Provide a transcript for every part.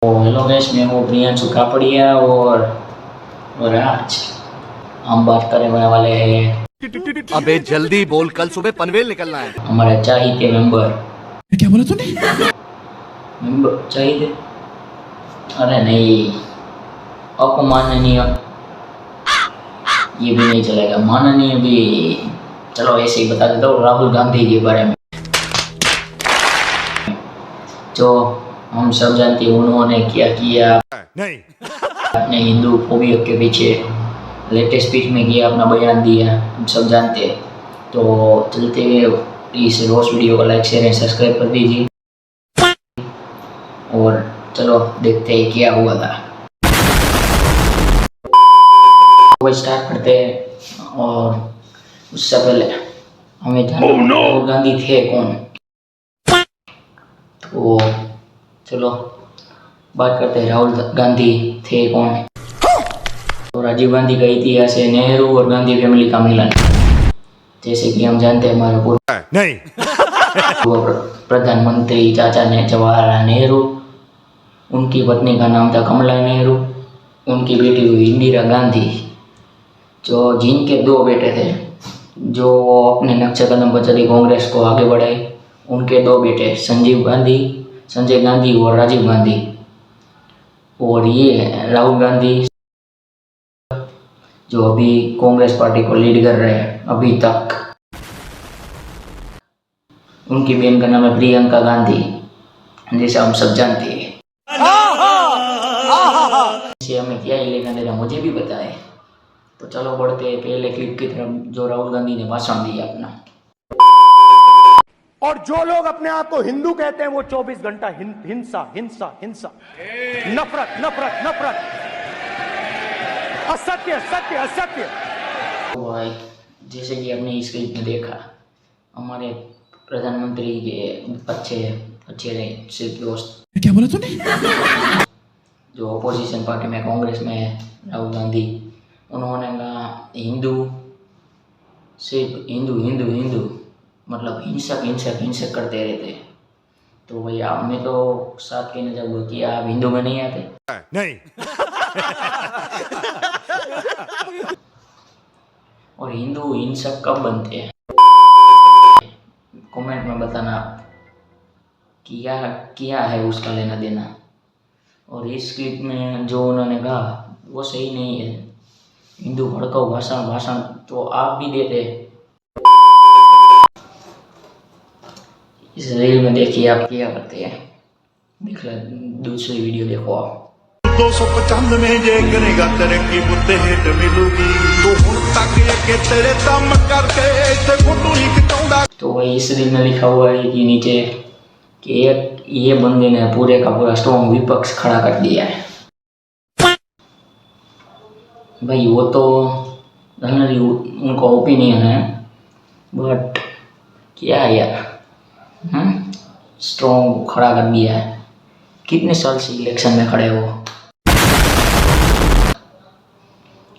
Hello guys, मैं हूँ प्रियांशु कापड़िया और आज हम बात करने वाले हैं अबे जल्दी बोल, कल सुबह पनवेल निकलना है। हमारे चाही के मेंबर। क्या बोला तूने? मेंबर चाहिए? अरे नहीं, अपमाननीय ये भी नहीं चलेगा, माननीय भी। चलो ऐसे ही बता देता हूँ राहुल गांधी के बारे में। जो हम सब जानते हैं उन्होंने क्या किया नहीं। अपने हिंदू फोबिया के पीछे। लेटेस्ट स्पीच में किया, अपना बयान दिया, हम सब जानते हैं। तो चलते इस रोज वीडियो को लाइक शेयर एंड सब्सक्राइब कर दीजिए और चलो देखते हैं क्या हुआ था। वो स्टार्ट करते हैं और उससे पहले हमें जानना राहुल गांधी थे कौन। तो चलो बात करते हैं राहुल गांधी थे कौन। तो राजीव गांधी का इतिहास है नेहरू और गांधी फैमिली का मिलन। जैसे कि हम जानते हैं हमारे पूर्व प्रधानमंत्री चाचा ने जवाहरलाल नेहरू, उनकी पत्नी का नाम था कमला नेहरू, उनकी बेटी हुई इंदिरा गांधी। जो जिनके दो बेटे थे जो अपने नक्शे कदम पर चली कांग्रेस को आगे बढ़ाई, उनके दो बेटे संजय गांधी और राजीव गांधी। और ये राहुल गांधी जो अभी कांग्रेस पार्टी को लीड कर रहे हैं अभी तक। उनकी बहन का नाम है प्रियंका गांधी, जैसे हम सब जानते हैं। इसे हमें क्या ही लेना देना मुझे भी बताए। तो चलो बढ़ते हैं पहले क्लिप की तरफ, जो राहुल गांधी ने भाषण दिया अपना। और जो लोग अपने आप को हिंदू कहते हैं वो 24 घंटा हिंसा हिंसा हिंसा, नफरत नफरत नफरत, असत्य सत्य असत्य। तो भाई जैसे कि आपने इस क्लिप में देखा, हमारे प्रधानमंत्री के अच्छे रहे सिर्फ दोस्त। क्या बोला तूने? जो अपोजिशन पार्टी में कांग्रेस में है राहुल गांधी, उन्होंने कहा हिंदू सिर्फ हिंदू हिंदू हिंदू, मतलब हिंसक हिंसक हिंसक करते रहते। तो भैया हमें तो साथ कहने जब कि आप हिंदू में नहीं आते। नहीं। और हिंदू हिंसक कब बनते हैं कमेंट में बताना, क्या क्या है उसका लेना देना। और इस क्लिप में जो उन्होंने कहा वो सही नहीं है। हिंदू भड़काऊ भाषण तो आप भी देते। इस रील में देखिए आप क्या करते हैं, देख लो दूसरी वीडियो देखो आप। 295 में जे करेगा तरक्की बुद्धे हेठ मिलूगी तो हुण तक के तेरे दम करके इथे फुटू ही कटाउंदा। तो वही इस रील में लिखा हुआ है कि नीचे कि एक ये बंदे ने पूरे का पूरा स्ट्रॉन्ग विपक्ष खड़ा कर दिया है। भाई वो तो जनरली उनका ओपिनियन है, बट क्या है यार, स्ट्रॉन्ग खड़ा कर दिया है। कितने साल से इलेक्शन में खड़े हो,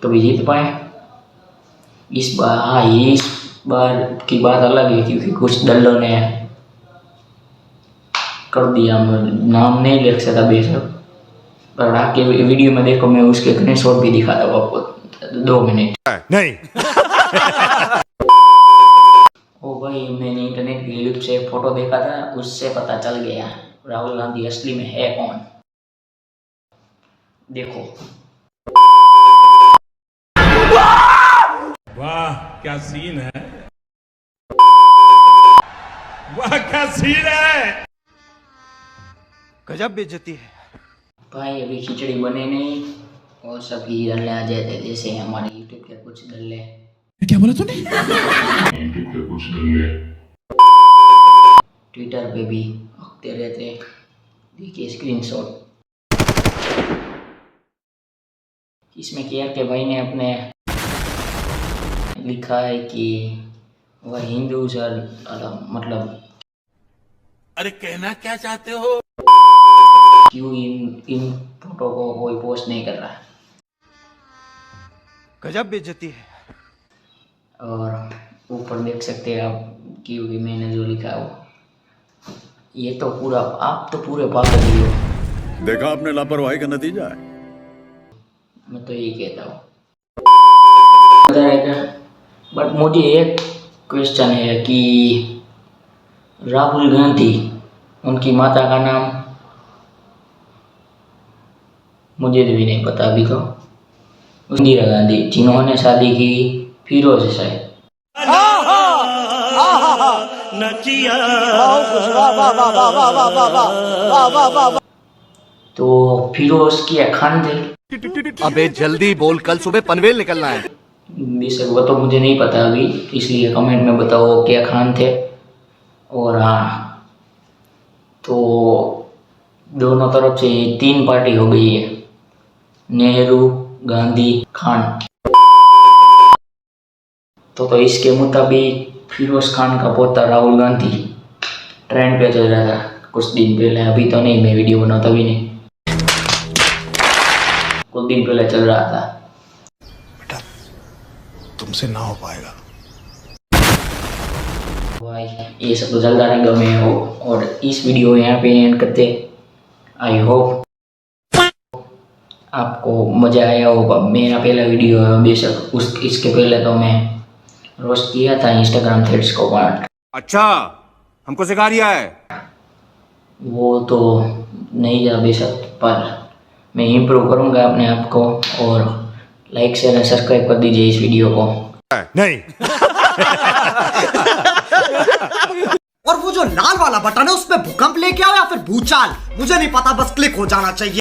कभी जीत पाए? इस बार की बात अलग है क्योंकि कुछ दलों ने कर दिया, नाम नहीं लिख सकता बेशक, पर आके वीडियो में देखो, मैं उसके स्क्रीनशॉट भी दिखाता हूँ आपको 2 मिनट। नहीं। ओ भाई मैंने इंटरनेट की क्लिप से फोटो देखा था, उससे पता चल गया राहुल गांधी असली में है कौन। देखो वाह क्या सीन है, वाह क्या सीन है, गजब बेइज्जती है। भाई अभी खिचड़ी बने नहीं और सभी दल्ले आ जाते, जैसे हमारे यूट्यूब के कुछ दल्ले। क्या बोला तूने? ट्विटर पे भी हकते रहते, देखिए स्क्रीनशॉट। इसमें के भाई ने अपने लिखा है कि वह हिंदू सर, मतलब अरे कहना क्या चाहते हो, क्यों इन फोटो को कोई पोस्ट नहीं कर रहा। गजब बेइज्जती है। और ऊपर देख सकते हैं आप क्योंकि मैंने जो लिखा है वो, ये तो पूरा आप तो पूरे पागल ही हो। देखा आपने लापरवाही का नतीजा है। मैं तो यही कहता हूँ। बट मुझे एक क्वेश्चन है कि राहुल गांधी, उनकी माता का नाम मुझे भी नहीं पता अभी तो। इंदिरा गांधी, जिन्होंने शादी की फिरोज से। तो फिरोज क्या खान थे? अबे जल्दी बोल, कल सुबह पनवेल निकलना है। बेशक वो तो मुझे नहीं पता अभी, इसलिए कमेंट में बताओ क्या खान थे। और हाँ, तो दोनों तरफ से 3 पार्टी हो गई है, नेहरू, गांधी, खान। तो इसके मुताबिक फिरोज खान का पोता राहुल गांधी ट्रेंड पे चल रहा था कुछ दिन पहले। अभी तो नहीं, मैं वीडियो बनाता भी नहीं, कुछ दिन पहले चल रहा था। तुमसे ना हो पाएगा। भाई ये सब तो चलता रहेगा मैं हो। और इस वीडियो यहाँ पे एंड करते। आई होप आपको मज़ा आया होगा। मेरा पहला वीडियो है, बेशक इसके पहले तो मैं रोस्ट किया था इंस्टाग्राम थ्रेड्स को, बट अच्छा, हमको सिखा रिया है। वो तो नहीं जा बेशक, पर मैं इम्प्रूव करूँगा अपने आप को। और लाइक शेयर एंड सब्सक्राइब कर दीजिए इस वीडियो को। नहीं। और वो जो लाल वाला बटन है उस पे भूकंप लेके आओ या फिर भूचाल, मुझे नहीं पता, बस क्लिक हो जाना चाहिए।